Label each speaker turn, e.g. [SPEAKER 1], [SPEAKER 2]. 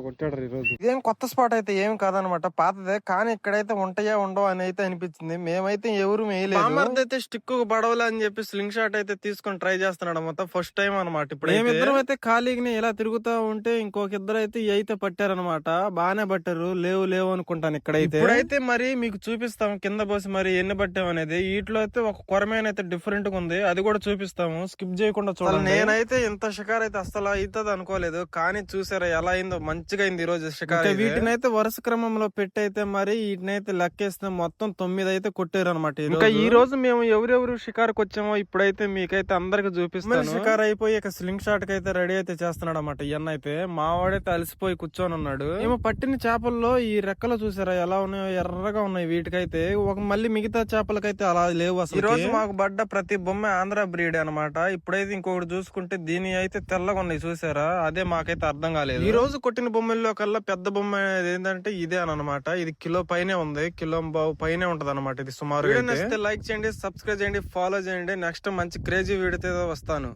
[SPEAKER 1] కొట్టాడు ఈ రోజు.
[SPEAKER 2] ఇదేం కొత్త స్పాట్ అయితే ఏం కాదనమాట, పాతదే. కానీ ఇక్కడైతే ఉంటాయా ఉండవు అని అయితే అనిపించింది. మేమైతే ఎవరు వేయలేదు. అయితే స్టిక్ పడవలే అని చెప్పి స్లింగ్ షాట్ అయితే తీసుకొని ట్రై చేస్తున్నాడు మొత్తం ఫస్ట్ టైం అనమాట. ఇప్పుడు మేమిద్దరం అయితే ఖాళీగా ఇలా తిరుగుతా ఉంటే ఇంకొక ఇద్దరు అయితే అయితే పట్టారనమాట. బాగానే పట్టారు. లేవు లేవు అనుకుంటాను ఇక్కడైతే. ఇప్పుడైతే మరి మీకు చూపిస్తాం కింద పోసి మరి ఎన్ని పట్టాం అనేది. వీటిలో అయితే ఒక కొరమైన అయితే డిఫరెంట్ గా ఉంది, అది కూడా చూపిస్తాము. స్కిప్ చేయకుండా చూడండి. నేనైతే ఇంత షికార్ అయితే అసలు అవుతుంది అనుకోలేదు, కానీ చూసారా ఎలా అయిందో. మంచిగా అయింది ఈ రోజు షికార్. వీటిని అయితే వరుస క్రమంలో పెట్టయితే మరి వీటినైతే లెక్కేస్తే మొత్తం 9 అయితే కొట్టారు అనమాట. ఇంకా ఈ రోజు మేము ఎవరెవరు షికార్కి వచ్చామో ఇప్పుడైతే మీకైతే అందరికి చూపిస్తాను. షికార్ అయిపోయి ఇక స్లింగ్ షాట్ కి అయితే రెడీ అయితే చేస్తున్నాడు అనమాట. ఇవన్న అయితే మావాడైతే అలసిపోయి కూర్చొని ఉన్నాడు. ఏమో పట్టిన చేపల్లో ఈ రెక్కలు చూసారా ఎలా ఉన్నాయో, ఎర్రగా ఉన్నాయి. వీటికైతే ఒక మళ్ళీ మిగతా చేపలకైతే అలా లేవు అసలు. ఈ రోజు మాకు పడ్డ ప్రతి బొమ్మ ఆంధ్ర బ్రీడ్ అనమాట. ఇప్పుడైతే ఇంకొకటి చూసుకుంటే దీని అయితే తెల్లగా ఉన్నాయి చూసారా, అదే మాకైతే అర్థం కాలేదు. ఈ రోజు కొట్టిన బొమ్మల్లో కల్లా పెద్ద బొమ్మ అనేది ఏంటంటే ఇదే అనమాట. ఇది కిలో పైనే ఉంది, కిలో పైనే ఉంటది అనమాట. ఇది సుమారు. లైక్ చేయండి, సబ్స్క్రైబ్ చేయండి, ఫాలో చేయండి. నెక్స్ట్ మంచి క్రేజీ వీడియోతో వస్తాను.